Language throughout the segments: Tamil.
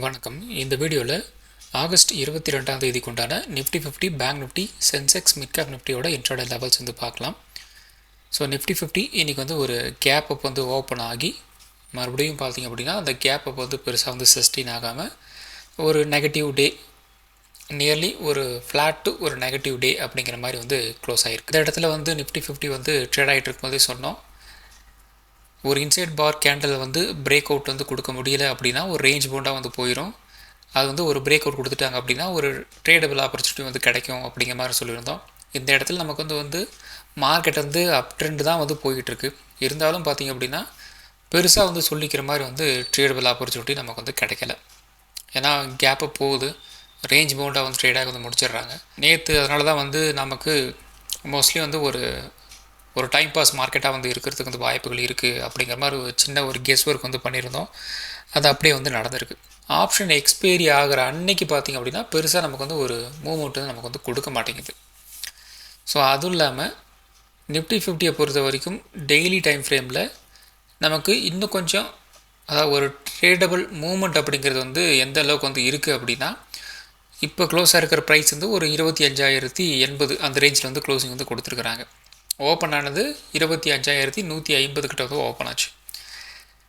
வணக்கம். இந்த வீடியோவில் ஆகஸ்ட் 22ஆம் தேதிக்கு உண்டான Nifty 50 bank Nifty Sensex mid cap நிஃப்டியோட இன்ட்ராடே லெவல்ஸ் வந்து பார்க்கலாம். ஸோ நிஃப்டி 50 இன்றைக்கி வந்து ஒரு கேப் அப் வந்து ஓப்பன் ஆகி மறுபடியும் பார்த்திங்க அப்படின்னா அந்த கேப் அப் வந்து பெருசாக வந்து சஸ்டெயின் ஆகாமல் ஒரு நெகட்டிவ் டே, நியர்லி ஒரு ஃப்ளாட் டு ஒரு நெகட்டிவ் டே அப்படிங்கிற மாதிரி வந்து க்ளோஸ் ஆகிருக்கு. இந்த இடத்துல வந்து நிஃப்டி 50 வந்து ட்ரேட் ஆகிட்டு இருக்கும்போதே சொன்னோம், ஒரு இன்சைட் பார் கேண்டில் வந்து பிரேக் அவுட் வந்து கொடுக்க முடியல அப்படின்னா ஒரு ரேஞ்ச் பவுண்டாக வந்து போயிடும். அது வந்து ஒரு பிரேக் அவுட் கொடுத்துட்டாங்க அப்படின்னா ஒரு ட்ரேடபிள் ஆப்பர்ச்சுனிட்டி வந்து கிடைக்கும் அப்படிங்கிற மாதிரி சொல்லியிருந்தோம். இந்த இடத்துல நமக்கு வந்து மார்க்கெட் வந்து அப் ட்ரெண்ட் தான் வந்து போய்கிட்டுருக்கு. இருந்தாலும் பார்த்திங்க அப்படின்னா பெருசாக வந்து சொல்லிக்கிற மாதிரி வந்து ட்ரேடபிள் ஆப்பர்ச்சுனிட்டி நமக்கு வந்து கிடைக்கல. ஏன்னா கேப்பை போகுது, ரேஞ்ச் பவுண்டாக வந்து ட்ரேடாக வந்து முடிச்சிடுறாங்க. நேற்று அதனால தான் வந்து நமக்கு மோஸ்ட்லி வந்து ஒரு டைம் பாஸ் மார்க்கெட்டாக வந்து இருக்கிறதுக்கு வந்து வாய்ப்புகள் இருக்குது அப்படிங்கிற மாதிரி ஒரு சின்ன ஒரு கெஸ் ஒர்க் வந்து பண்ணியிருந்தோம். அது அப்படியே வந்து நடந்திருக்கு. ஆப்ஷன் எக்ஸ்பைரி ஆகிற அன்னைக்கு பார்த்திங்க அப்படின்னா பெருசாக நமக்கு வந்து ஒரு மூவ்மெண்ட் வந்து நமக்கு வந்து கொடுக்க மாட்டேங்குது. ஸோ அதுவும் இல்லாமல் நிஃப்டி 50 பொறுத்த வரைக்கும் டெய்லி டைம் ஃப்ரேமில் நமக்கு இன்னும் கொஞ்சம் அதாவது ஒரு ட்ரேடபிள் மூவ்மெண்ட் அப்படிங்கிறது வந்து எந்த அளவுக்கு வந்து இருக்குது அப்படின்னா, இப்போ க்ளோஸாக இருக்கிற ப்ரைஸ் வந்து ஒரு 25,080 அந்த ரேஞ்சில் வந்து க்ளோசிங் வந்து கொடுத்துருக்குறாங்க. ஓப்பன் ஆனது 25,150 கிட்ட வந்து ஓப்பன் ஆச்சு.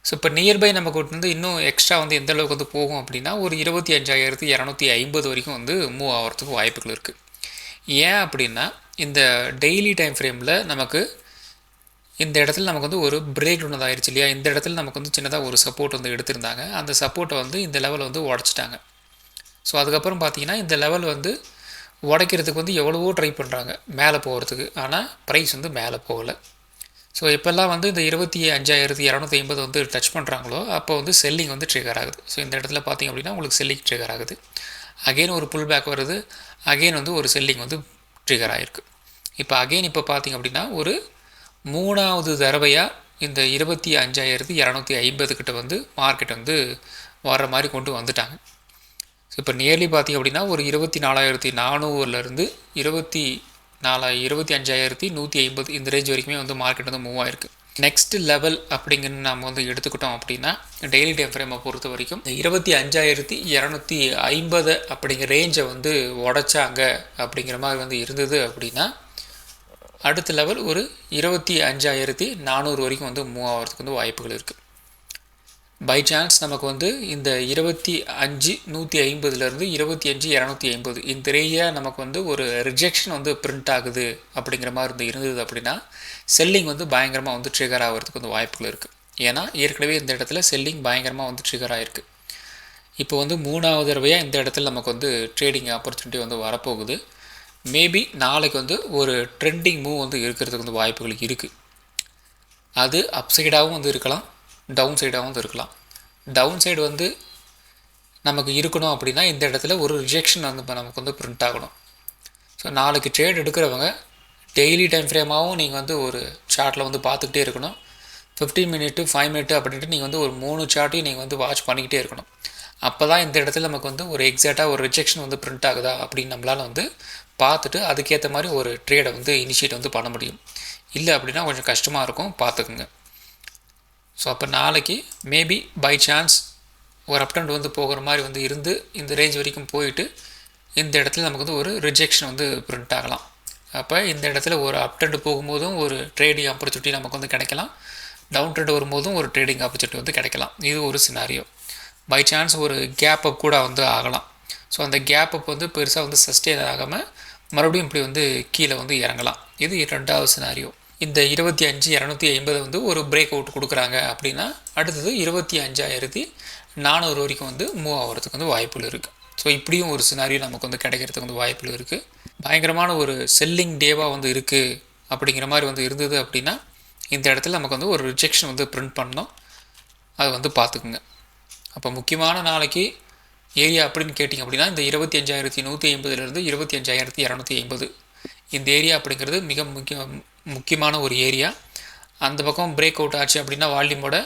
ஸோ இப்போ நியர்பை நமக்கு வந்து இன்னும் எக்ஸ்ட்ரா வந்து எந்த அளவுக்கு வந்து போகும் அப்படின்னா ஒரு 25,250 வரைக்கும் வந்து மூவ் ஆகிறதுக்கு வாய்ப்புகள் இருக்குது. ஏன் அப்படின்னா இந்த டெய்லி டைம் ஃப்ரேமில் நமக்கு இந்த இடத்துல நமக்கு வந்து ஒரு பிரேக் டவுன் வந்து ஆயிடுச்சு இல்லையா. இந்த இடத்துல நமக்கு வந்து சின்னதாக ஒரு சப்போர்ட் வந்து எடுத்திருந்தாங்க. அந்த சப்போர்ட்டை வந்து இந்த லெவல் வந்து உடச்சிட்டாங்க. ஸோ அதுக்கப்புறம் பார்த்திங்கன்னா இந்த லெவல் வந்து உடைக்கிறதுக்கு வந்து எவ்வளவோ ட்ரை பண்ணுறாங்க மேலே போகிறதுக்கு, ஆனால் ப்ரைஸ் வந்து மேலே போகலை. ஸோ எப்போல்லாம் வந்து இந்த 25,250 வந்து டச் பண்ணுறாங்களோ அப்போ வந்து செல்லிங் வந்து ட்ரிகர் ஆகுது. ஸோ இந்த இடத்துல பார்த்திங்க அப்படின்னா உங்களுக்கு செல்லிங் ட்ரிகர் ஆகுது. அகெயின் ஒரு புல் பேக் வருது, அகெயின் வந்து ஒரு செல்லிங் வந்து ட்ரிகர் ஆகிருக்கு. இப்போ அகெயின் இப்போ பார்த்திங்க அப்படின்னா ஒரு 3வது தடவையாக இந்த 25,250 கிட்ட வந்து மார்க்கெட் வந்து வர்ற மாதிரி கொண்டு வந்துட்டாங்க. ஸோ இப்போ நியர்லி பார்த்திங்க அப்படின்னா ஒரு 24,400லேருந்து 25,150 இந்த ரேஞ்ச் வரைக்குமே வந்து மார்க்கெட் வந்து மூவ் ஆகிருக்கு. நெக்ஸ்ட் லெவல் அப்படிங்கன்னு நம்ம வந்து எடுத்துக்கிட்டோம் அப்படின்னா டெய்லி டைம் ஃப்ரேமை பொறுத்த வரைக்கும் இந்த 25,250 அப்படிங்கிற ரேஞ்சை வந்து உடைச்சாங்க அப்படிங்கிற மாதிரி வந்து இருந்தது அப்படின்னா அடுத்த லெவல் ஒரு 25,400 வரைக்கும் வந்து மூவ் ஆகிறதுக்கு வந்து வாய்ப்புகள் இருக்குது. பை சான்ஸ் நமக்கு வந்து இந்த 25,150லேருந்து 25,250 இந்த ரேஞ்சாக நமக்கு வந்து ஒரு ரிஜெக்ஷன் வந்து பிரிண்ட் ஆகுது அப்படிங்கிற மாதிரி வந்து இருந்தது அப்படின்னா செல்லிங் வந்து பயங்கரமாக வந்து ட்ரிகர் ஆகிறதுக்கு வந்து வாய்ப்புகள் இருக்குது. ஏன்னா ஏற்கனவே இந்த இடத்துல செல்லிங் பயங்கரமாக வந்து ட்ரிகர் ஆகிருக்கு. இப்போ வந்து 3வது தடவையாக இந்த இடத்துல நமக்கு வந்து ட்ரேடிங் ஆப்பர்ச்சுனிட்டி வந்து வரப்போகுது. மேபி நாளைக்கு வந்து ஒரு ட்ரெண்டிங் மூவ் வந்து இருக்கிறதுக்கு வந்து வாய்ப்புகள் இருக்குது. அது அப்சைடாகவும் வந்து இருக்கலாம், டவுன் சைடாகவும் வந்து இருக்கலாம். டவுன் சைடு வந்து நமக்கு இருக்கணும் அப்படின்னா இந்த இடத்துல ஒரு ரிஜெக்ஷன் வந்து இப்போ நமக்கு வந்து பிரிண்ட் ஆகணும். ஸோ நாளைக்கு ட்ரேட் எடுக்கிறவங்க டெய்லி டைம் ஃப்ரேமாகவும் நீங்கள் வந்து ஒரு சார்ட்டில் வந்து பார்த்துக்கிட்டே இருக்கணும். 15 மினிட்டு 5 மினிட்டு அப்படின்ட்டு நீங்கள் வந்து ஒரு 3 சார்ட்டையும் நீங்கள் வந்து வாட்ச் பண்ணிக்கிட்டே இருக்கணும். அப்போ தான் இந்த இடத்துல நமக்கு வந்து ஒரு எக்ஸாக்டாக ஒரு ரிஜெக்ஷன் வந்து பிரிண்ட் ஆகுதா அப்படின்னு நம்மளால் வந்து பார்த்துட்டு அதுக்கேற்ற மாதிரி ஒரு ட்ரேடை வந்து இனிஷியேட் வந்து பண்ண முடியும். இல்லை அப்படின்னா கொஞ்சம் கஷ்டமாக இருக்கும், பார்த்துக்குங்க. ஸோ அப்போ நாளைக்கு மேபி பை சான்ஸ் ஒரு அப்டெண்ட் வந்து போகிற மாதிரி வந்து இருந்து இந்த ரேஞ்ச் வரைக்கும் போயிட்டு இந்த இடத்துல நமக்கு வந்து ஒரு ரிஜெக்ஷன் வந்து பிரிண்ட் ஆகலாம். அப்போ இந்த இடத்துல ஒரு அப்டெண்ட் போகும்போதும் ஒரு ட்ரேடிங் ஆப்பர்ச்சுனிட்டி நமக்கு வந்து கிடைக்கலாம், டவுன் ட்ரெண்ட் வரும்போதும் ஒரு ட்ரேடிங் ஆப்பர்ச்சுனிட்டி வந்து கிடைக்கலாம். இது ஒரு சினாரியோ. பை சான்ஸ் ஒரு கேப் அப் கூட வந்து ஆகலாம். ஸோ அந்த கேப் அப் வந்து பெருசாக வந்து சஸ்டெயின் ஆகாமல் மறுபடியும் இப்படி வந்து கீழே வந்து இறங்கலாம். இது 2வது சினாரியோ. இந்த 25,250 வந்து ஒரு பிரேக் அவுட் கொடுக்குறாங்க அப்படின்னா அடுத்தது 25,400 வரைக்கும் வந்து மூவ் ஆகிறதுக்கு வந்து வாய்ப்புகள் இருக்குது. ஸோ இப்படியும் ஒரு சினாரியோ நமக்கு வந்து கிடைக்கிறதுக்கு வந்து வாய்ப்புகள் இருக்குது. பயங்கரமான ஒரு செல்லிங் டேவாக வந்து இருக்குது அப்படிங்கிற மாதிரி வந்து இருந்தது அப்படின்னா இந்த இடத்துல நமக்கு வந்து ஒரு ரிஜெக்ஷன் வந்து பிரிண்ட் பண்ணணும், அது வந்து பார்த்துக்குங்க. அப்போ முக்கியமான நாளைக்கு ஏரியா அப்படின்னு கேட்டிங்க அப்படின்னா இந்த 25,150லேருந்து 25,250 இந்த ஏரியா அப்படிங்கிறது மிக முக்கியமான ஒரு ஏரியா. அந்த பக்கம் பிரேக் அவுட் ஆச்சு அப்படின்னா வால்யூமோட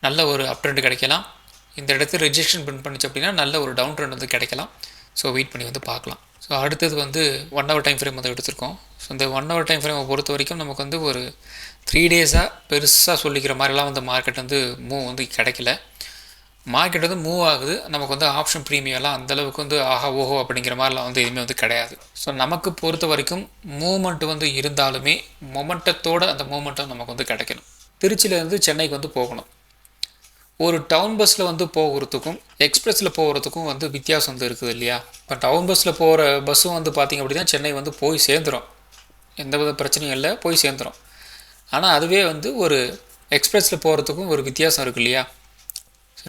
நல்ல ஒரு அப் ட்ரெண்ட் கிடைக்கலாம். இந்த இடத்துல ரிஜெக்ஷன் பிரிண்ட் பண்ணிச்சு அப்படின்னா நல்ல ஒரு டவுன் ட்ரெண்ட் வந்து கிடைக்கலாம். ஸோ வெயிட் பண்ணி வந்து பார்க்கலாம். ஸோ அடுத்தது வந்து 1 ஹவர் டைம் ஃப்ரேம் வந்து எடுத்திருக்கோம். ஸோ இந்த 1 ஹவர் டைம் ஃப்ரேமை பொறுத்த வரைக்கும் நமக்கு வந்து ஒரு 3 டேஸாக பெருசாக சொல்லிக்கிற மாதிரிலாம் வந்து மார்க்கெட் வந்து மூவ் வந்து கிடைக்கல. மார்க்கெட் வந்து மூவ் ஆகுது, நமக்கு வந்து ஆப்ஷன் ப்ரீமியம்லாம் அந்தளவுக்கு வந்து ஆஹா ஓஹோ அப்படிங்கிற மாதிரிலாம் வந்து எதுவுமே வந்து கிடையாது. ஸோ நமக்கு பொறுத்த வரைக்கும் மூமெண்ட் வந்து இருந்தாலுமே மொமெண்டத்தோட அந்த மூமெண்ட்டும் நமக்கு வந்து கிடைக்கணும். திருச்சியிலேருந்து சென்னைக்கு வந்து போகணும். ஒரு டவுன் பஸ்ஸில் வந்து போகிறதுக்கும் எக்ஸ்பிரஸில் போகிறதுக்கும் வந்து வித்தியாசம் வந்து இருக்குது இல்லையா? இப்போ டவுன் பஸ்ஸில் போகிற பஸ்ஸும் வந்து பார்த்திங்க அப்படின்னா சென்னை வந்து போய் சேர்ந்துடும், எந்த வித பிரச்சனையும் இல்லை, போய் சேர்ந்துடும். ஆனால் அதுவே வந்து ஒரு எக்ஸ்பிரஸில் போகிறதுக்கும் ஒரு வித்தியாசம் இருக்குது இல்லையா?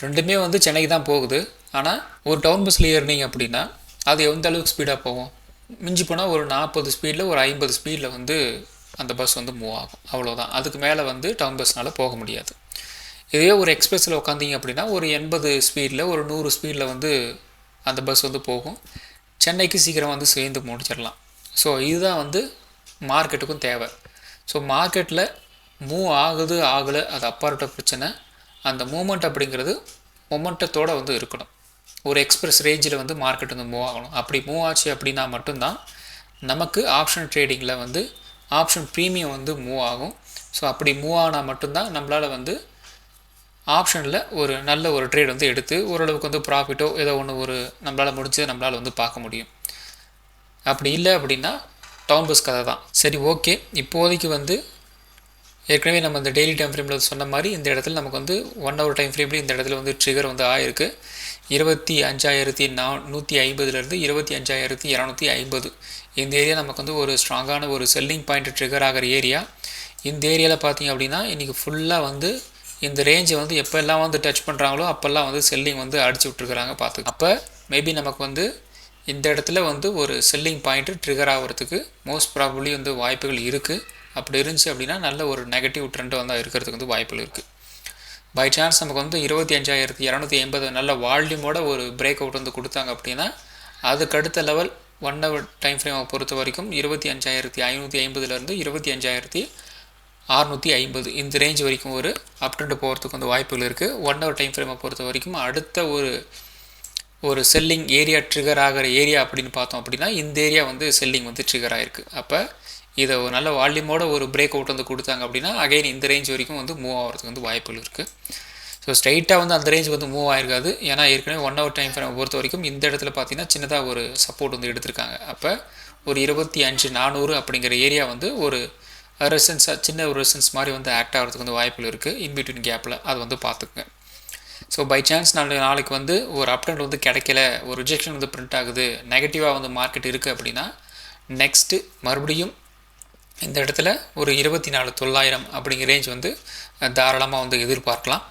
ரெண்டுமே வந்து சென்னைக்கு தான் போகுது. ஆனால் ஒரு டவுன் பஸ்ஸில் ஏறினீங்க அப்படின்னா அது எந்த அளவுக்கு ஸ்பீடாக போகும்? மிஞ்சி போனால் ஒரு 40 ஸ்பீடில் ஒரு 50 ஸ்பீடில் வந்து அந்த பஸ் வந்து மூவ் ஆகும், அவ்வளோதான். அதுக்கு மேலே வந்து டவுன் பஸ்னால் போக முடியாது. இதே ஒரு எக்ஸ்பிரஸில் உட்காந்திங்க அப்படின்னா ஒரு 80 ஸ்பீடில் ஒரு 100 ஸ்பீடில் வந்து அந்த பஸ் வந்து போகும். சென்னைக்கு சீக்கிரம் வந்து சேர்ந்து முடிச்சிடலாம். ஸோ இதுதான் வந்து மார்க்கெட்டுக்கும் தேவை. ஸோ மார்க்கெட்டில் மூவ் ஆகுது ஆகலை அது அப்பாற்பட்ட பிரச்சனை. அந்த மூமெண்ட் அப்படிங்கிறது மொமெண்டத்தோடு வந்து இருக்கணும். ஒரு எக்ஸ்பிரஸ் ரேஞ்சில் வந்து மார்க்கெட் வந்து மூவ் ஆகணும். அப்படி மூவ் ஆச்சு அப்படின்னா மட்டும்தான் நமக்கு ஆப்ஷன் ட்ரேடிங்கில் வந்து ஆப்ஷன் ப்ரீமியம் வந்து மூவ் ஆகும். ஸோ அப்படி மூவ் ஆனால் மட்டும்தான் நம்மளால் வந்து ஆப்ஷனில் ஒரு நல்ல ஒரு ட்ரேட் வந்து எடுத்து ஓரளவுக்கு வந்து ப்ராஃபிட்டோ ஏதோ ஒன்று ஒரு நம்மளால் முடிஞ்சதை நம்மளால் வந்து பார்க்க முடியும். அப்படி இல்லை அப்படின்னா டவுன் பஸ் கதை தான். சரி, ஓகே. இப்போதைக்கு வந்து ஏற்கனவே நம்ம இந்த டெய்லி டைம் ஃப்ரேமில் சொன்ன மாதிரி இந்த இடத்துல நமக்கு வந்து 1 ஹவர் டைம் ஃப்ரேம்லேயும் இந்த இடத்துல வந்து ட்ரிகர் வந்து ஆயிருக்கு. 25,150 25,250 இந்த ஏரியா நமக்கு வந்து ஒரு ஸ்ட்ராங்கான ஒரு செல்லிங் பாயிண்ட் ட்ரிகர் ஆகிற ஏரியா. இந்த ஏரியாவில் பார்த்திங்க அப்படின்னா இன்றைக்கி ஃபுல்லாக வந்து இந்த ரேஞ்சை வந்து எப்போல்லாம் வந்து டச் பண்ணுறாங்களோ அப்போல்லாம் வந்து செல்லிங் வந்து அடிச்சு விட்ருக்குறாங்க பார்த்து. அப்போ மேபி நமக்கு வந்து இந்த இடத்துல வந்து ஒரு செல்லிங் பாயிண்ட்டு ட்ரிகர் ஆகிறதுக்கு மோஸ்ட் ப்ராபப்ளி வந்து வாய்ப்புகள் இருக்குது. அப்படி இருந்துச்சு அப்படின்னா நல்ல ஒரு நெகட்டிவ் ட்ரெண்டு வந்து இருக்கிறதுக்கு வந்து வாய்ப்புகள் இருக்குது. பை சான்ஸ் நமக்கு வந்து 25,250 நல்ல வால்யூமோட ஒரு பிரேக் அவுட் வந்து கொடுத்தாங்க அப்படின்னா அதுக்கு அடுத்த லெவல் 1 ஹவர் டைம் ஃப்ரேமை பொறுத்த வரைக்கும் 25,550 25,650 இந்த ரேஞ்ச் வரைக்கும் ஒரு அப் ட்ரெண்டு போகிறதுக்கு வந்து வாய்ப்புகள் இருக்குது. 1 ஹவர் டைம் ஃப்ரேமை பொறுத்த வரைக்கும் அடுத்த ஒரு செல்லிங் ஏரியா ட்ரிகர் ஆகிற ஏரியா அப்படின்னு பார்த்தோம் அப்படின்னா இந்த ஏரியா வந்து செல்லிங் வந்து ட்ரிகர் ஆகிருக்கு. அப்போ இதை ஒரு நல்ல வால்யூமோட ஒரு பிரேக் அவுட் வந்து கொடுத்தாங்க அப்படின்னா அகைன் இந்த ரேஞ்ச் வரைக்கும் வந்து மூவ் ஆகிறதுக்கு வந்து வாய்ப்புகள் இருக்குது. ஸோ ஸ்ட்ரைட்டாக வந்து அந்த ரேஞ்ச் வந்து மூவ் ஆகிருக்காது. ஏன்னா ஏற்கனவே 1 ஹவர் டைம் ஃப்ரேமை பொறுத்த வரைக்கும் இந்த இடத்துல பார்த்தீங்கன்னா சின்னதாக ஒரு சப்போர்ட் வந்து எடுத்திருக்காங்க. அப்போ ஒரு 25,400 அப்படிங்கிற ஏரியா வந்து ஒரு ரெசன்ஸாக சின்ன ஒரு ரெசன்ஸ் மாதிரி வந்து ஆக்ட் ஆகிறதுக்கு வந்து வாய்ப்புகள் இருக்குது இன்பிட்வீன் கேப்பில். அது வந்து பார்த்துக்குங்க. ஸோ பை சான்ஸ் நாளைக்கு வந்து ஒரு அப் ட்ரெண்ட் வந்து கிடைக்கல, ஒரு ரிஜெக்ஷன் வந்து பிரிண்ட் ஆகுது, நெகட்டிவாக வந்து மார்க்கெட் இருக்குது அப்படின்னா நெக்ஸ்ட்டு மறுபடியும் இந்த இடத்துல ஒரு 24,900 அப்படிங்கிற ரேஞ்ச் வந்து தாராளமாக வந்து எதிர்பார்க்கலாம்.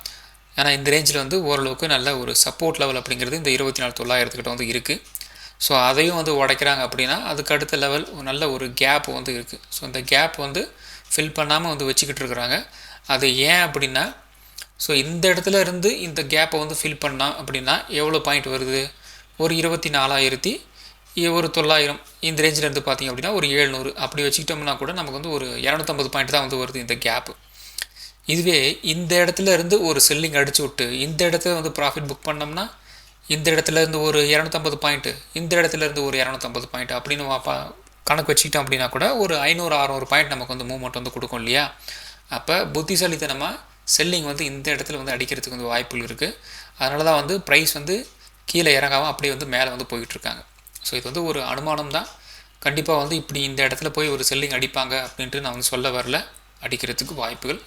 ஏன்னா இந்த ரேஞ்சில் வந்து ஓரளவுக்கு நல்ல ஒரு சப்போர்ட் லெவல் அப்படிங்கிறது இந்த 24,900 வந்து இருக்குது. ஸோ அதையும் வந்து உடைக்கிறாங்க அப்படின்னா அதுக்கு அடுத்த லெவல் நல்ல ஒரு கேப் வந்து இருக்குது. ஸோ இந்த கேப் வந்து ஃபில் பண்ணாமல் வந்து வச்சுக்கிட்டு இருக்கிறாங்க. அது ஏன் அப்படின்னா ஸோ இந்த இடத்துல இருந்து இந்த கேப்பை வந்து ஃபில் பண்ணால் அப்படின்னா எவ்வளோ பாயிண்ட் வருது? ஒரு 24,900 இந்த ரேஞ்சில் இருந்து பார்த்திங்க அப்படின்னா ஒரு 700 அப்படி வச்சுக்கிட்டோம்னா கூட நமக்கு வந்து ஒரு 250 பாயிண்ட் தான் வந்து வருது இந்த கேப்பு. இதுவே இந்த இடத்துல இருந்து ஒரு செல்லிங் அடிச்சு விட்டு இந்த இடத்துல வந்து ப்ராஃபிட் புக் பண்ணோம்னா இந்த இடத்துல இருந்து ஒரு 250 பாயிண்ட்டு, இந்த இடத்துல இருந்து ஒரு 250 பாயிண்ட் அப்படின்னு கணக்கு வச்சுக்கிட்டோம் அப்படின்னா கூட ஒரு 500-600 பாயிண்ட் நமக்கு வந்து மூவ்மெண்ட் வந்து கொடுக்கும் இல்லையா? அப்போ புத்திசாலித்தனமாக செல்லிங் வந்து இந்த இடத்துல வந்து அடிக்கிறதுக்கு வந்து வாய்ப்புகள் இருக்குது. அதனால தான் வந்து ப்ரைஸ் வந்து கீழே இறங்காமல் அப்படியே வந்து மேலே வந்து போயிட்டுருக்காங்க. ஸோ இது வந்து ஒரு அனுமானம் தான். கண்டிப்பாக வந்து இப்படி இந்த இடத்துல போய் ஒரு செல்லிங் அடிப்பாங்க அப்படின்ட்டு நான் வந்து சொல்ல வரல. அடிக்கிறதுக்கு வாய்ப்புகள்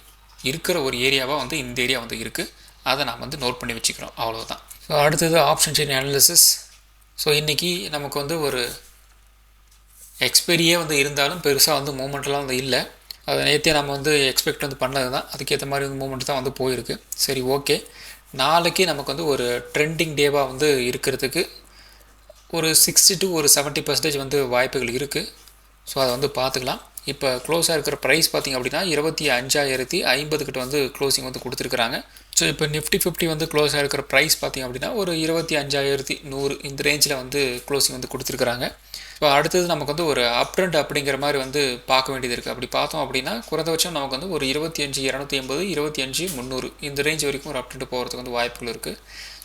இருக்கிற ஒரு ஏரியாவாக வந்து இந்த ஏரியா வந்து இருக்குது. அதை நான் வந்து நோட் பண்ணி வச்சுக்கிறோம், அவ்வளோதான். ஸோ அடுத்தது ஆப்ஷன் செயின் அனாலிசிஸ். ஸோ இன்றைக்கி நமக்கு வந்து ஒரு எக்ஸ்பெரியே வந்து இருந்தாலும் பெருசாக வந்து மூமெண்ட்லாம் வந்து இல்லை. அதை நேற்றே நம்ம வந்து எக்ஸ்பெக்ட் வந்து பண்ணது தான். அதுக்கேற்ற மாதிரி வந்து மூமெண்ட் தான் வந்து போயிருக்கு. சரி, ஓகே. நாளைக்கு நமக்கு வந்து ஒரு ட்ரெண்டிங் டேவாக வந்து இருக்கிறதுக்கு ஒரு 60 to 70% வந்து வாய்ப்புகள் இருக்குது. ஸோ அதை வந்து பார்த்துக்கலாம். இப்போ க்ளோஸாக இருக்கிற ப்ரைஸ் பார்த்திங்க அப்படின்னா 25,050 கிட்ட வந்து க்ளோசிங் வந்து கொடுத்துருக்குறாங்க. ஸோ இப்போ நிஃப்டி 50 வந்து க்ளோஸாக இருக்கிற ப்ரைஸ் பார்த்திங்க அப்படின்னா ஒரு 25,100 இந்த ரேஞ்சில் வந்து க்ளோசிங் வந்து கொடுத்துருக்குறாங்க. ஸோ அடுத்தது நமக்கு வந்து ஒரு அப் ட்ரெண்ட் அப்படிங்கிற மாதிரி வந்து பார்க்க வேண்டியது இருக்குது. அப்படி பார்த்தோம் அப்படின்னா குறைந்தபட்சம் நமக்கு வந்து ஒரு 25,280 25,300 இந்த ரேஞ்ச் வரைக்கும் ஒரு அப் ட்ரெண்ட் போகிறதுக்கு வந்து வாய்ப்புகள் இருக்குது.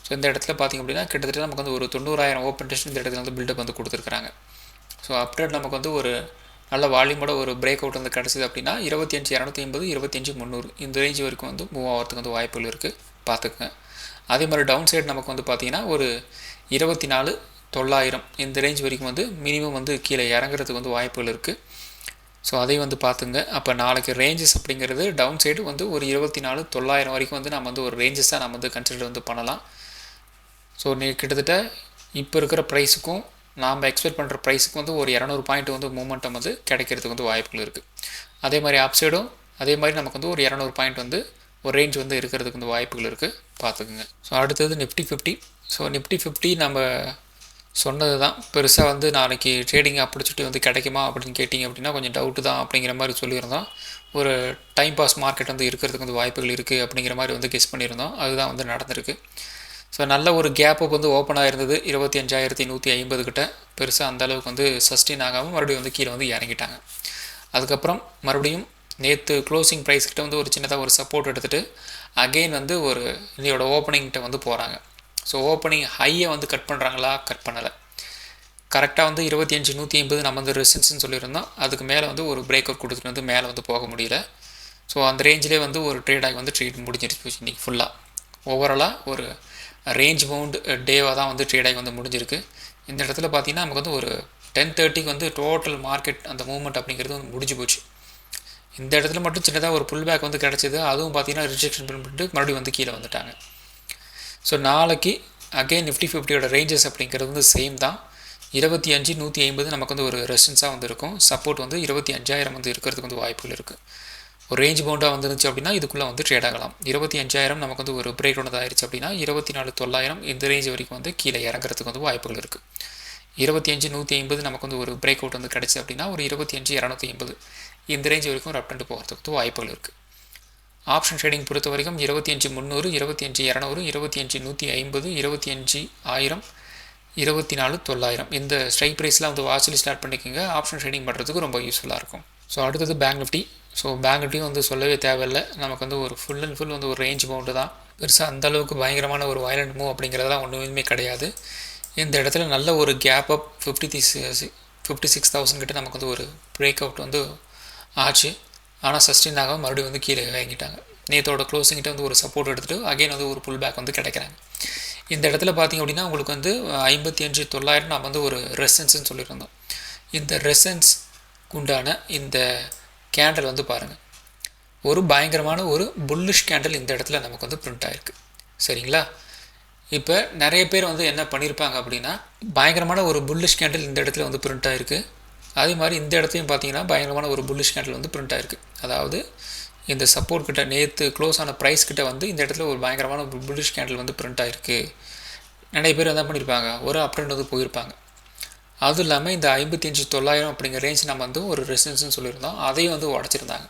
ஸோ இந்த இடத்துல பார்த்திங்க அப்படின்னா கிட்டத்தட்ட நமக்கு வந்து ஒரு 90,000 ஓப்பன் டெஸ்ட் இந்த இடத்துல வந்து பில்டப் வந்து கொடுத்துருக்குறாங்க. ஸோ அப் ட்ரெண்ட் நமக்கு வந்து ஒரு நல்ல வால்யூமோட ஒரு பிரேக் அவுட் வந்து கிடச்சிது அப்படின்னா 25,280 25,300 இந்த ரேஞ்ச் வரைக்கும் வந்து மூவ் ஆகிறதுக்கு வந்து வாய்ப்புகள் இருக்குது, பார்த்துக்குங்க. அதே மாதிரி டவுன் சைடு நமக்கு வந்து பார்த்திங்கன்னா ஒரு 24,900 இந்த ரேஞ்ச் வரைக்கும் வந்து மினிமம் வந்து கீழே இறங்குறதுக்கு வந்து வாய்ப்புகள் இருக்குது. ஸோ அதையும் வந்து பார்த்துங்க. அப்போ நாளைக்கு ரேஞ்சஸ் அப்படிங்கிறது டவுன் சைடு வந்து ஒரு 24,900 வரைக்கும் வந்து நம்ம வந்து ஒரு ரேஞ்சஸாக நம்ம வந்து கன்சிடர் வந்து பண்ணலாம். ஸோ நீ கிட்டத்தட்ட இப்போ இருக்கிற ப்ரைஸுக்கும் நாம் எக்ஸ்பெக்ட் பண்ணுற ப்ரைஸுக்கு வந்து ஒரு 200 பாயிண்ட் வந்து மூமெண்டம் வந்து கிடைக்கிறதுக்கு வந்து வாய்ப்புகள் இருக்குது. அதே மாதிரி அப்சைடும் அதே மாதிரி நமக்கு வந்து ஒரு 200 பாயிண்ட் வந்து ஒரு ரேஞ்ச் வந்து இருக்கிறதுக்கு வந்து வாய்ப்புகள் இருக்குது, பார்த்துக்குங்க. ஸோ அடுத்தது நிஃப்டி 50. ஸோ நிஃப்டி 50 நம்ம சொன்னது தான், பெருசாக வந்து நாளைக்கு ட்ரேடிங் ஆப்பர்ச்சுனிட்டி வந்து கிடைக்குமா அப்படின்னு கேட்டிங்க அப்படின்னா கொஞ்சம் டவுட்டு தான் அப்படிங்கிற மாதிரி சொல்லியிருந்தோம். ஒரு டைம் பாஸ் மார்க்கெட் வந்து இருக்கிறதுக்கு வந்து வாய்ப்புகள் இருக்குது அப்படிங்கிற மாதிரி வந்து கெஸ் பண்ணியிருந்தோம். அதுதான் வந்து நடந்திருக்கு. ஸோ நல்ல ஒரு கேப் அப் வந்து ஓப்பன் ஆகிருந்தது 25,150 கிட்ட. பெருசாக அந்தளவுக்கு வந்து சஸ்டெயின் ஆகாமல் மறுபடியும் வந்து கீழே வந்து இறங்கிட்டாங்க. அதுக்கப்புறம் மறுபடியும் நேற்று க்ளோசிங் ப்ரைஸ் கிட்ட வந்து ஒரு சின்னதாக ஒரு சப்போர்ட் எடுத்துகிட்டு அகெயின் வந்து ஒரு இதோட ஓப்பனிங்கிட்ட வந்து போகிறாங்க. ஸோ ஓப்பனிங் ஹையை வந்து கட் பண்ணுறாங்களா? கட் பண்ணலை. கரெக்டாக வந்து 25,150 நம்ம வந்து ரெசிஸ்டன்ஸ்னு சொல்லியிருந்தோம். அதுக்கு மேலே வந்து ஒரு பிரேக் அவுட் கொடுத்துட்டு வந்து மேலே வந்து போக முடியல. ஸோ அந்த ரேஞ்சிலே வந்து ஒரு ட்ரேடாகி வந்து ட்ரேட் முடிஞ்சிருச்சு இன்றைக்கி ஃபுல்லாக. ஓவராலாக ஒரு ரேஞ்ச் பவுண்டு டேவாக தான் வந்து ட்ரேடாகி வந்து முடிஞ்சிருக்கு. இந்த இடத்துல பார்த்திங்கன்னா நமக்கு வந்து ஒரு 10:30க்கு வந்து டோட்டல் மார்க்கெட் அந்த மூவ்மெண்ட் அப்படிங்கிறது வந்து முடிஞ்சு போச்சு. இந்த இடத்துல மட்டும் சின்னதாக ஒரு புல் பேக் வந்து கிடச்சிது. அதுவும் பார்த்திங்கன்னா ரிஜெக்ஷன் பண்ணிட்டு மறுபடியும் வந்து கீழே வந்துட்டாங்க. ஸோ நாளைக்கு அகெயின் நிஃப்டி 50யோட ரேஞ்சஸ் அப்படிங்கிறது வந்து சேம் தான். 25,150 நமக்கு வந்து ஒரு ரெசிஸ்டன்ஸாக வந்து இருக்கும். சப்போர்ட் வந்து 25,000 வந்து இருக்கிறதுக்கு வந்து வாய்ப்புகள் இருக்குது. ஒரு ரேஞ்ச் பவுண்டாக வந்துருந்துச்சு அப்படின்னா இதுக்குள்ளே வந்து ட்ரேட் ஆகலாம். 25,000 நமக்கு வந்து ஒரு பிரேக் ஒன்று ஆயிடுச்சு அப்படின்னா 24,900 இந்த ரேஞ்ச் வரைக்கும் வந்து கீழே இறங்குறதுக்கு வந்து வாய்ப்புகள் இருக்குது. 25,150 நமக்கு வந்து ஒரு பிரேக் அவுட் வந்து கிடச்சி அப்படின்னா ஒரு 25,250 இந்த ரேஞ்ச் வரைக்கும் ஒரு அப்டெண்ட் போகிறதுக்கு வாய்ப்புகள் இருக்குது. ஆப்ஷன் ட்ரேடிங் பொறுத்த வரைக்கும் 25,300, 25,200, 25,150, 25,000, 24,900 இந்த ஸ்ட்ரைக் ப்ரைஸ்லாம் வந்து வாட்சில் ஸ்டார்ட் பண்ணிக்கோங்க. ஆப்ஷன் ட்ரேடிங் பண்ணுறதுக்கு ரொம்ப யூஸ்ஃபுல்லாக இருக்கும். ஸோ அடுத்தது பேங்க் நிஃப்டி. ஸோ பேங்க் நிஃப்டியும் வந்து சொல்லவே தேவையில்லை. நமக்கு வந்து ஒரு ஃபுல் அண்ட் ஃபுல் வந்து ஒரு ரேஞ்ச் பவுண்டு தான். பெருசாக அந்தளவுக்கு பயங்கரமான ஒரு வயலண்ட் மூவ் அப்படிங்கிறதெல்லாம் ஒன்றுமே கிடையாது. இந்த இடத்துல நல்ல ஒரு கேப் அப் 56,000 கிட்ட நமக்கு வந்து ஒரு பிரேக் அவுட் வந்து ஆச்சு. ஆனால் சஸ்டெயின் ஆகாமல் மறுபடியும் வந்து கீழே இறங்கிட்டாங்க. நேற்றோட க்ளோசிங்கிட்ட வந்து ஒரு சப்போர்ட் எடுத்துகிட்டு அகைன் வந்து ஒரு புல் பேக் வந்து கிடைக்கிறாங்க. இந்த இடத்துல பார்த்திங்க அப்படின்னா உங்களுக்கு வந்து 55,900 நம்ம வந்து ஒரு ரெசன்ஸ்ன்னு சொல்லியிருந்தோம். இந்த ரெசன்ஸ் உண்டான இந்த கேண்டில் வந்து பாருங்கள், ஒரு பயங்கரமான ஒரு புல்லிஷ் கேண்டில் இந்த இடத்துல நமக்கு வந்து பிரிண்ட் ஆகிருக்கு. சரிங்களா? இப்போ நிறைய பேர் வந்து என்ன பண்ணியிருப்பாங்க அப்படின்னா பயங்கரமான ஒரு புல்லிஷ் கேண்டில் இந்த இடத்துல வந்து பிரிண்ட் ஆகிருக்கு. அதே மாதிரி இந்த இடத்தையும் பார்த்தீங்கன்னா பயங்கரமான ஒரு புல்லிஷ் கேண்டில் வந்து பிரிண்ட் ஆகிருக்கு. அதாவது இந்த சப்போர்ட் கிட்ட நேற்று க்ளோஸ் ஆன ப்ரைஸ் கிட்ட வந்து இந்த இடத்துல ஒரு பயங்கரமான ஒரு புல்லிஷ் கேண்டில் வந்து பிரிண்ட் ஆகிருக்கு. நிறைய பேர் என்ன பண்ணியிருப்பாங்க, ஒரு அப்ட்ரெண்ட் வந்து போயிருப்பாங்க. அதுவும் இல்லாமல் இந்த 55,900 அப்படிங்கிற ரேஞ்ச் நம்ம வந்து ஒரு ரெசிஸ்டன்ஸ்னு சொல்லியிருந்தோம், அதையும் வந்து உடச்சிருந்தாங்க.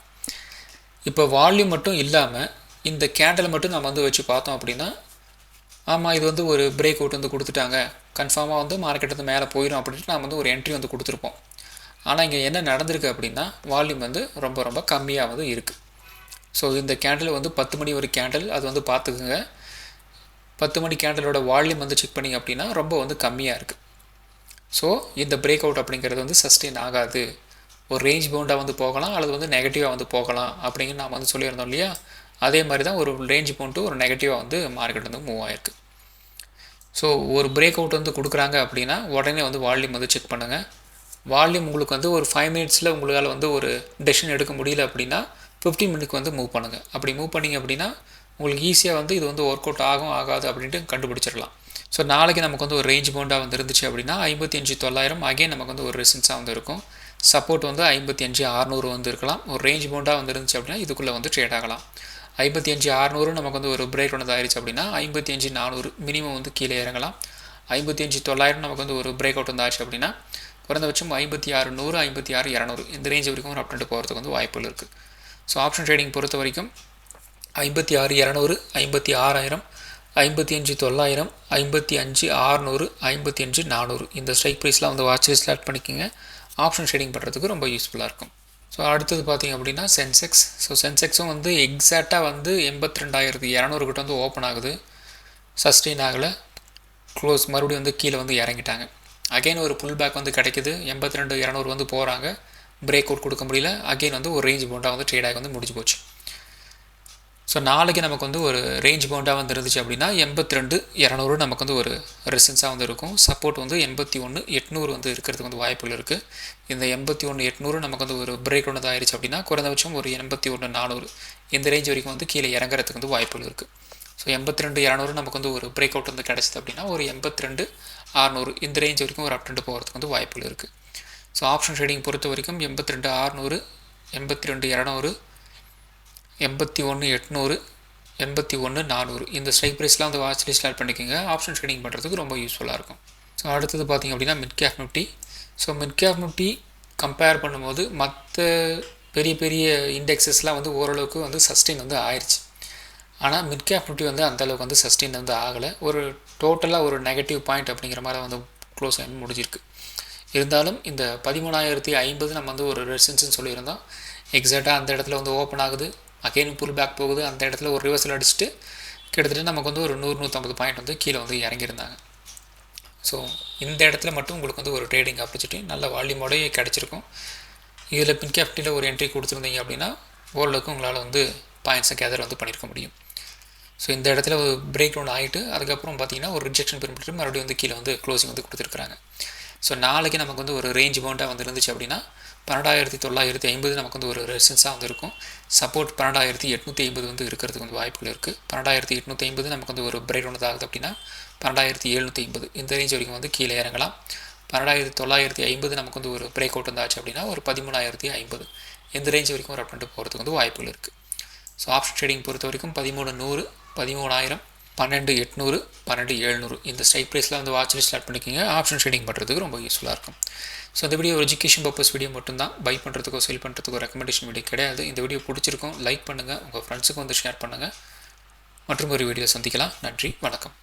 இப்போ வால்யூம் மட்டும் இல்லாமல் இந்த கேண்டில் மட்டும் நம்ம வந்து வச்சு பார்த்தோம் அப்படின்னா ஆமாம் இது வந்து ஒரு பிரேக் அவுட் வந்து கொடுத்துட்டாங்க, கன்ஃபார்மாக வந்து மார்க்கெட் வந்து மேலே போயிடும் அப்படின்ட்டு நம்ம வந்து ஒரு என்ட்ரி வந்து கொடுத்துருப்போம். ஆனால் இங்கே என்ன நடந்திருக்கு அப்படின்னா வால்யூம் வந்து ரொம்ப ரொம்ப கம்மியாக வந்து இருக்குது. ஸோ இந்த கேண்டில் வந்து 10 மணி ஒரு கேண்டில், அது வந்து பார்த்துக்குங்க. 10 மணி கேண்டலோட வால்யூம் வந்து செக் பண்ணிங்க அப்படின்னா ரொம்ப வந்து கம்மியாக இருக்குது. ஸோ இந்த பிரேக் அவுட் அப்படிங்கிறது வந்து சஸ்டெயின் ஆகாது. ஒரு ரேஞ்ச் பவுண்டாக வந்து போகலாம் அல்லது வந்து நெகட்டிவாக வந்து போகலாம் அப்படிங்கிற நாம் வந்து சொல்லியிருந்தோம் இல்லையா? அதே மாதிரி தான் ஒரு ரேஞ்ச் பவுண்டு ஒரு நெகட்டிவாக வந்து மார்க்கெட் வந்து மூவ் ஆகிருக்கு. ஸோ ஒரு பிரேக் அவுட் வந்து கொடுக்குறாங்க அப்படின்னா உடனே வந்து வால்யூம் வந்து செக் பண்ணுங்கள். வால்யூம் உங்களுக்கு வந்து ஒரு 5 மினிட்ஸில் உங்களால் வந்து ஒரு டெசிஷன் எடுக்க முடியல அப்படின்னா 15 மினிட்க்கு வந்து மூவ் பண்ணுங்கள். அப்படி மூவ் பண்ணிங்க அப்படின்னா உங்களுக்கு ஈஸியாக வந்து இது வந்து ஒர்க் அவுட் ஆகும் ஆகாது அப்படின்ட்டு கண்டுபிடிச்சிடலாம். ஸோ நாளைக்கு நமக்கு வந்து ஒரு ரேஞ்ச் பவுண்டாக வந்து இருந்துச்சு அப்படின்னா 55,900 அகைன் நமக்கு வந்து ஒரு ரெசிஸ்டன்ஸாக வந்து இருக்கும். சப்போர்ட் வந்து 55,600 வந்து இருக்கலாம். ஒரு ரேஞ்ச் பவுண்டாக வந்து இருந்துச்சு அப்படின்னா இதுக்குள்ளே வந்து ட்ரேட் ஆகலாம். 55,600 நமக்கு வந்து ஒரு பிரேக் ஒன்று ஆயிடுச்சு அப்படின்னா 55,400 மினிமம் வந்து கீழே இறங்கலாம். 55,900 நமக்கு வந்து ஒரு பிரேக் அவுட் வந்து ஆச்சு அப்படின்னா குறைந்தபட்சம் 56,100, 56,200 இந்த ரேஞ்ச் வரைக்கும் ஒரு அப்டெண்ட் போகிறதுக்கு வந்து வாய்ப்புகள் இருக்குது. ஸோ ஆப்ஷன் ட்ரேடிங் பொறுத்த வரைக்கும் 56,200, 56,000, 55,900, 55,600, 55,400 இந்த ஸ்ட்ரைக் ப்ரைஸ்லாம் வந்து வாட்ச் ஸ்டார்ட் பண்ணிக்கோங்க. ஆப்ஷன் ட்ரேடிங் பண்ணுறதுக்கு ரொம்ப யூஸ்ஃபுல்லாக இருக்கும். ஸோ அடுத்தது பார்த்திங்க அப்படின்னா சென்செக்ஸ். ஸோ சென்செக்ஸும் வந்து எக்ஸாக்டாக வந்து 82,200 கிட்ட வந்து ஓப்பன் ஆகுது, சஸ்டெயின் ஆகலை, க்ளோஸ் மறுபடியும் வந்து கீழே வந்து இறங்கிட்டாங்க. அகெயின் ஒரு புல் பேக் வந்து கிடைக்கிது, 82,200 வந்து போகிறாங்க, பிரேக் அவுட் கொடுக்க முடியல, அகெயின் வந்து ஒரு ரேஞ்ச் பவுண்டாக வந்து ட்ரேட் ஆகி வந்து முடிஞ்சு போச்சு. ஸோ நாளைக்கு நமக்கு வந்து ஒரு ரேஞ்ச் பவுண்டாக வந்து இருந்துச்சு அப்படின்னா 82,200 நமக்கு வந்து ஒரு ரெசிஸ்டன்ஸாக வந்து இருக்கும். சப்போர்ட் வந்து 81,800 வந்து இருக்கிறதுக்கு வந்து வாய்ப்புகள் இருக்குது. இந்த 81,800 நமக்கு வந்து ஒரு பிரேக் ஒன்று ஆயிடுச்சு அப்படின்னா குறைந்தபட்சம் ஒரு 81,400 இந்த ரேஞ்ச் வரைக்கும் வந்து கீழே இறங்குறதுக்கு வந்து வாய்ப்புகள் இருக்குது. ஸோ 82,200 நமக்கு வந்து ஒரு பிரேக் அவுட் வந்து கிடச்சிது அப்படின்னா ஒரு 82,600 இந்த ரேஞ்ச் வரைக்கும் ஒரு அப்டெண்ட் போகிறதுக்கு வந்து வாய்ப்புகள் இருக்குது. ஸோ ஆப்ஷன் ட்ரேடிங் பொறுத்த வரைக்கும் 82,600, 82,200, 81,800, 81,400 இந்த ஸ்ட்ரைக் ப்ரைஸ்லாம் வந்து வாட்ச் லிஸ்ட் ஆட் பண்ணிக்கோங்க. ஆப்ஷன் ட்ரேடிங் பண்ணுறதுக்கு ரொம்ப யூஸ்ஃபுல்லாக இருக்கும். ஸோ அடுத்தது பார்த்திங்க அப்படின்னா mid cap Nifty. So mid cap Nifty compare பண்ணும்போது மற்ற பெரிய பெரிய இண்டெக்ஸஸ்லாம் வந்து ஓரளவுக்கு வந்து சஸ்டெயின் வந்து ஆயிடுச்சு. ஆனால் மிட் கேப் நிஃப்டி வந்து அந்தளவுக்கு வந்து சஸ்டெயின் வந்து ஆகலை. ஒரு டோட்டலாக ஒரு நெகட்டிவ் பாயிண்ட் அப்படிங்கிற மாதிரி வந்து க்ளோஸ் ஆகி முடிஞ்சிருக்கு. இருந்தாலும் இந்த 13,050 நம்ம வந்து ஒரு ரெசிஸ்டன்ஸ்னு சொல்லியிருந்தோம். எக்ஸாக்டாக அந்த இடத்துல வந்து ஓப்பன் ஆகுது, அகெயின் புல் பேக் போகுது, அந்த இடத்துல ஒரு ரிவர்சல் அடிச்சுட்டு கிட்டத்தட்ட நமக்கு வந்து ஒரு 100-150 பாயிண்ட் வந்து கீழே வந்து இறங்கியிருந்தாங்க. ஸோ இந்த இடத்துல மட்டும் உங்களுக்கு வந்து ஒரு ட்ரேடிங் ஆப்பர்ச்சுனிட்டி நல்ல வால்யூமோடய கிடச்சிருக்கும். இதில் மிட் கேப் நிஃப்டியில் ஒரு என்ட்ரி கொடுத்துருந்தீங்க அப்படின்னா ஓரளவுக்கு உங்களால் வந்து பாயிண்ட்ஸை கேதர் வந்து பண்ணியிருக்க முடியும். ஸோ இந்த இடத்துல ஒரு பிரேக் டவுன் ஆகிட்டு அதுக்கப்புறம் பார்த்திங்கன்னா ஒரு ரிஜெக்ஷன் பெருமிட்டு மறுபடியும் வந்து கீழே வந்து க்ளோசிங் வந்து கொடுத்துருக்குறாங்க. ஸோ நாளைக்கு நமக்கு வந்து ஒரு ரேஞ்ச் பவுண்டாக வந்து இருந்துச்சு அப்படின்னா 12,950 நமக்கு வந்து ஒரு ரெசிஸ்டன்ஸாக வந்து இருக்கும். சப்போர்ட் 12,850 வந்து இருக்கிறதுக்கு வந்து வாய்ப்புகள் இருக்குது. 12,850 நமக்கு வந்து ஒரு பிரேக் டவுன் ஆகுது அப்படின்னா 12,750 இந்த ரேஞ்ச் வரைக்கும் வந்து கீழே இறங்கலாம். 12,950 நமக்கு வந்து ஒரு பிரேக் அவுட் வந்தாச்சு அப்படின்னா ஒரு 13,050 இந்த ரேஞ்ச் வரைக்கும் ஒரு அப்டெண்ட் போகிறதுக்கு வந்து வாய்ப்புகள் இருக்குது. ஸோ ஆப்ஷன் ட்ரேடிங் பொறுத்த வரைக்கும் 13,100, 13,000, 12,800, 12,700 இந்த ஸ்ட்ரைக் ப்ரைஸில் வந்து வாட்ச் லிஸ்ட் ஆட் பண்ணிக்கிங்க. ஆப்ஷன் ட்ரேடிங் பண்ணுறதுக்கு ரொம்ப யூஸ்ஃபுல்லாக இருக்கும். ஸோ இந்த வீடியோ ஒரு எஜுகேஷன் பர்பஸ் வீடியோ மட்டும்தான். பை பண்ணுறதுக்கோ செல் பண்ணுறதுக்கோ ரெக்கமெண்டேஷன் வீடியோ கிடையாது. இந்த வீடியோ பிடிச்சிருக்கும் லைக் பண்ணுங்கள், உங்கள் ஃப்ரெண்ட்ஸுக்கு வந்து ஷேர் பண்ணுங்கள். மற்றும் ஒரு வீடியோ சந்திக்கலாம். நன்றி, வணக்கம்.